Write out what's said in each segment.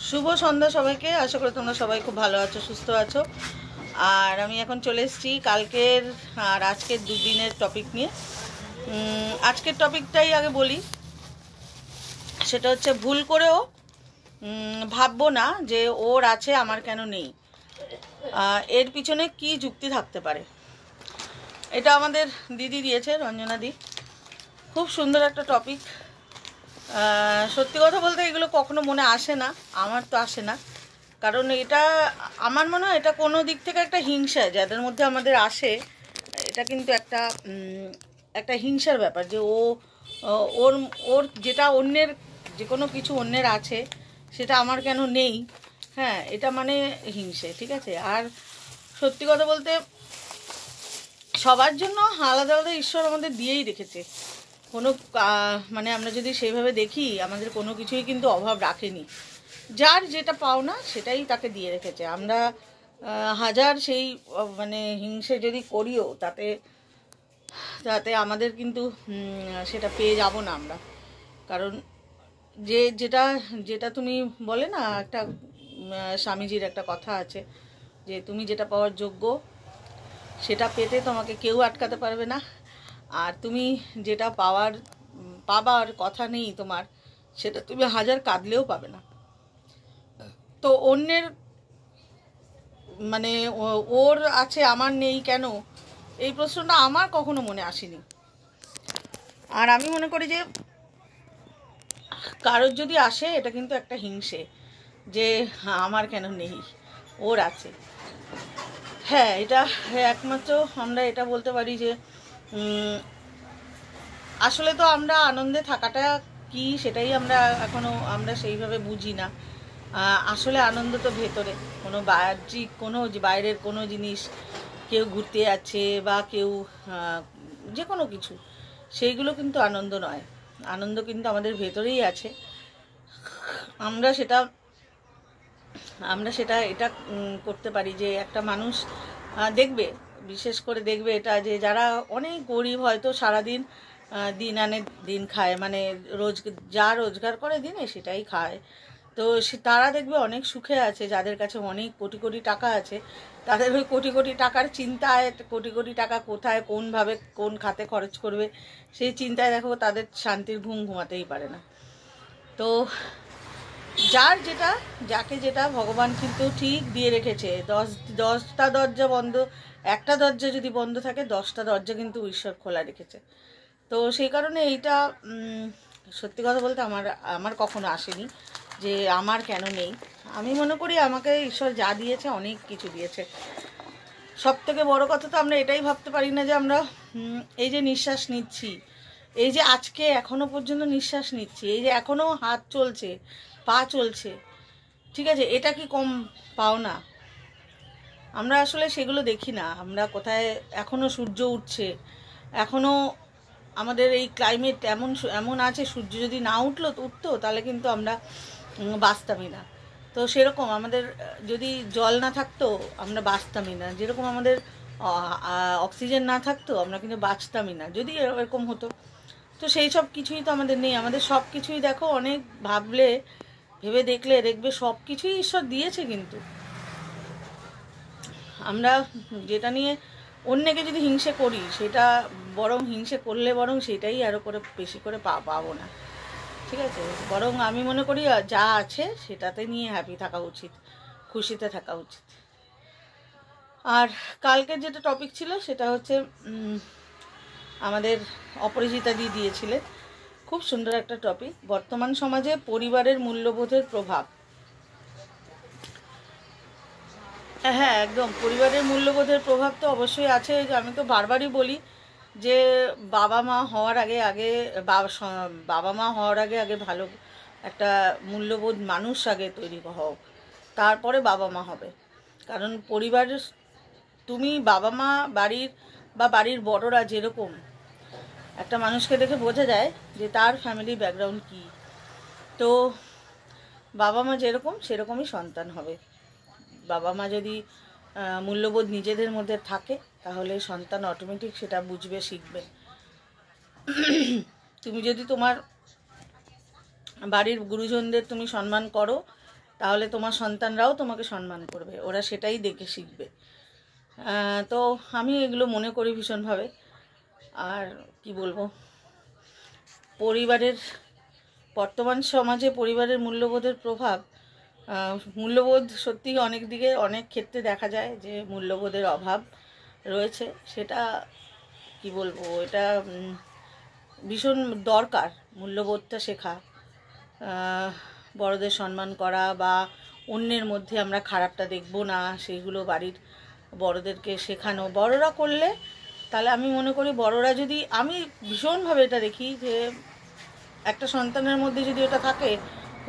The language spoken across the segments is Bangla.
শুভ সন্ধ্যা সবাইকে। আশা করি তোমরা সবাই খুব ভালো আছো, সুস্থ আছো। আর আমি এখন চলে এসেছি কালকের আর আজকের দুদিনের টপিক নিয়ে। আজকের টপিকটাই আগে বলি। সেটা হচ্ছে, ভুল করেও ভাববো না যে ওর আছে আমার কেন নেই। এর পিছনে কি যুক্তি থাকতে পারে। এটা আমাদের দিদি দিয়েছে, রঞ্জনা দি। খুব সুন্দর একটা টপিক। সত্যি কথা বলতে এগুলো কখনো মনে আসে না, আমার তো আসে না। কারণ এটা আমার মনে হয় এটা কোনো দিক থেকে একটা হিংসা যাদের মধ্যে আমাদের আসে। এটা কিন্তু একটা একটা হিংসার ব্যাপার যে ওর ওর যেটা অন্যের, যে কোনো কিছু অন্যের আছে সেটা আমার কেন নেই। হ্যাঁ, এটা মানে হিংসে, ঠিক আছে। আর সত্যি কথা বলতে সবার জন্য আলাদা আলাদা ঈশ্বর আমাদের দিয়েই রেখেছে। কোনো মানে আমরা যদি সেইভাবে দেখি, আমাদের কোনো কিছুই কিন্তু অভাব রাখেনি। যার যেটা পাওনা সেটাই তাকে দিয়ে রেখেছে। আমরা হাজার সেই মানে হিংসে যদি করিও তাতে তাতে আমাদের কিন্তু সেটা পেয়ে যাব না আমরা। কারণ যেটা যেটা তুমি বলে না, একটা স্বামীজির একটা কথা আছে যে তুমি যেটা পাওয়ার যোগ্য সেটা পেতে তোমাকে কেউ আটকাতে পারবে না। আর তুমি যেটা পাবার কথা নেই তোমার, সেটা তুমি হাজার কাঁদলেও পাবে না। তো অন্যের মানে ওর আছে আমার নেই কেন, এই প্রশ্নটা আমার কখনো মনে আসেনি। আর আমি মনে করি যে কারোর যদি আসে এটা কিন্তু একটা হিংসে, যে আমার কেন নেই, ওর আছে। হ্যাঁ, এটা একমাত্র আমরা এটা বলতে পারি যে আসলে তো আমরা আনন্দে থাকাটা কি সেটাই আমরা সেইভাবে বুঝি না। আসলে আনন্দ তো ভেতরে, কোনো বাহ্যিক কোনো বাইরের কোনো জিনিস, কেউ ঘুরতে যাচ্ছে বা কেউ যে কোনো কিছু, সেইগুলো কিন্তু আনন্দ নয়। আনন্দ কিন্তু আমাদের ভেতরেই আছে। আমরা সেটা এটা করতে পারি যে একটা মানুষ দেখবে, বিশেষ করে দেখবে এটা যে যারা অনেক গরিব, হয়তো সারাদিন দিন আনে দিন খায়, মানে যা রোজগার করে দিনে সেটাই খায়। তো তারা দেখবে অনেক সুখে আছে। যাদের কাছে অনেক কোটি কোটি টাকা আছে, তাদের ওই কোটি কোটি টাকার চিন্তায়, কোটি কোটি টাকা কোথায় কোনভাবে কোন খাতে খরচ করবে সেই চিন্তায় দেখো তাদের শান্তির ঘুম ঘুমাতেই পারে না। তো যাকে যেটা ভগবান কিন্তু ঠিক দিয়ে রেখেছে। 10টা দরজা বন্ধ, একটা দরজা যদি বন্ধ থাকে 10টা দরজা কিন্তু ঈশ্বর খোলা রেখেছে। তো সেই কারণে এইটা সত্যি কথা বলতে আমার কখনো আসেনি যে আমার কেন নেই। আমি মনে করি আমাকে ঈশ্বর যা দিয়েছে অনেক কিছু দিয়েছে। সব থেকে বড় কথা তো আমরা এটাই ভাবতে পারি না যে আমরা এই যে নিঃশ্বাস নিচ্ছি, এই যে আজকে এখনো পর্যন্ত নিঃশ্বাস নিচ্ছি, এই যে এখনো হাত চলছে, পা চলছে, ঠিক আছে, এটা কি কম পাও না? আমরা আসলে সেগুলো দেখি না। আমরা কোথায় এখনো সূর্য উঠছে, এখনো আমাদের এই ক্লাইমেট এমন আছে, সূর্য যদি না উঠতো তাহলে কিন্তু আমরা বাঁচতামই না। তো সেরকম আমাদের যদি জল না থাকতো আমরা বাঁচতামই না, যেরকম আমাদের অক্সিজেন না থাকতো আমরা কিন্তু বাঁচতামই না যদি এরকম হতো। তো সেই সব কিছুই তো আমাদের নেই। আমাদের সব কিছুই দেখো, অনেক ভেবে দেখবে সব কিছুই ঈশ্বর দিয়েছে। কিন্তু আমরা যেটা নিয়ে অন্যকে যদি হিংসে করি, সেটা হিংসে করলে সেটাই আরও করে বেশি করে পাবো না, ঠিক আছে। বরং আমি মনে করি যা আছে সেটাতে নিয়ে হ্যাপি থাকা উচিত, খুশিতে থাকা উচিত। আর কালকের যেটা টপিক ছিল সেটা হচ্ছে আমাদের অপরাজিতা দি দিয়েছিলেন খুব সুন্দর একটা টপিক, বর্তমান সমাজে পরিবারের মূল্যবোধের প্রভাব। হ্যাঁ, একদম পরিবারের মূল্যবোধের প্রভাব তো অবশ্যই আছে। আমি তো বারবারই বলি যে বাবা মা হওয়ার আগে ভালো একটা মূল্যবোধ মানুষ আগে তৈরি হও, তারপরে বাবা মা হবে। কারণ তুমি বাবা মা বাড়ির বড়রা যেরকম, একটা মানুষকে দেখে বোঝা যায় যে তার ফ্যামিলি ব্যাকগ্রাউন্ড কী। তো বাবা মা যেরকম সেরকমই সন্তান হবে। বাবা মা যদি মূল্যবোধ নিজেদের মধ্যে থাকে তাহলে সন্তান অটোমেটিক সেটা বুঝবে, শিখবে। তুমি যদি তোমার বাড়ির গুরুজনদের তুমি সম্মান করো তাহলে তোমার সন্তানরাও তোমাকে সম্মান করবে, ওরা সেটাই দেখে শিখবে। তো আমি এগুলো মনে করি ভীষণভাবে। আর কি বলবো, পরিবারের, বর্তমান সমাজে পরিবারের মূল্যবোধের প্রভাব, মূল্যবোধ সত্যি অনেক দিকে অনেক ক্ষেত্রে দেখা যায় যে মূল্যবোধের অভাব রয়েছে। সেটা কি বলবো, এটা ভীষণ দরকার মূল্যবোধটা শেখা। বড়দের সম্মান করা বা অন্যের মধ্যে আমরা খারাপটা দেখব না, সেইগুলো বাড়ির বড়দেরকে শেখানো। বড়রা করলে, তাহলে আমি মনে করি বড়রা যদি, আমি ভীষণভাবে এটা দেখি যে একটা সন্তানের মধ্যে যদি এটা থাকে,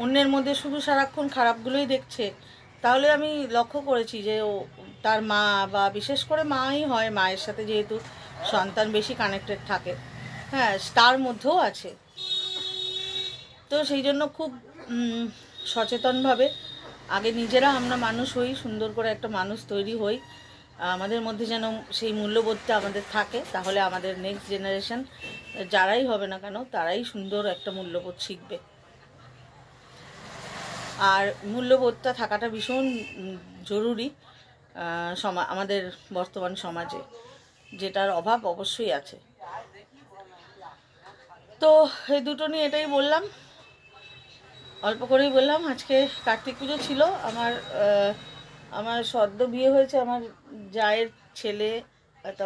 অন্যের মধ্যে শুধু সারাক্ষণ খারাপগুলোই দেখছে, তাহলে আমি লক্ষ্য করেছি যে ও তার মা, বা বিশেষ করে মাই হয়, মায়ের সাথে যেহেতু সন্তান বেশি কানেক্টেড থাকে, হ্যাঁ, তার মধ্যেও আছে। তো সেই জন্য খুব সচেতনভাবে আগে নিজেরা আমরা মানুষ হই, সুন্দর করে একটা মানুষ তৈরি হই, আমাদের মধ্যে যেন সেই মূল্যবোধটা আমাদের থাকে, তাহলে আমাদের নেক্সট জেনারেশন যারাই হবে না কেন তারাই সুন্দর একটা মূল্যবোধ শিখবে। আর মূল্যবোধটা থাকাটা ভীষণ জরুরি আমাদের বর্তমান সমাজে, যেটার অভাব অবশ্যই আছে। তো এই দুটো নিয়ে এটাই বললাম, অল্প করেই বললাম। আজকে কার্তিক পুজো ছিল, আমার সদ্য বিয়ে হয়েছে আমার জায়ের ছেলে, তা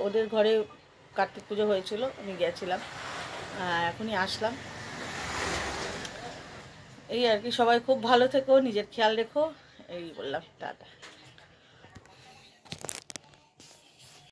ওদের ঘরে কার্তিক পুজো হয়েছিল, আমি গেছিলাম, এখনই আসলাম। এই আর কি, সবাই খুব ভালো থেকো, নিজের খেয়াল রেখো, এই বললাম, টাটা।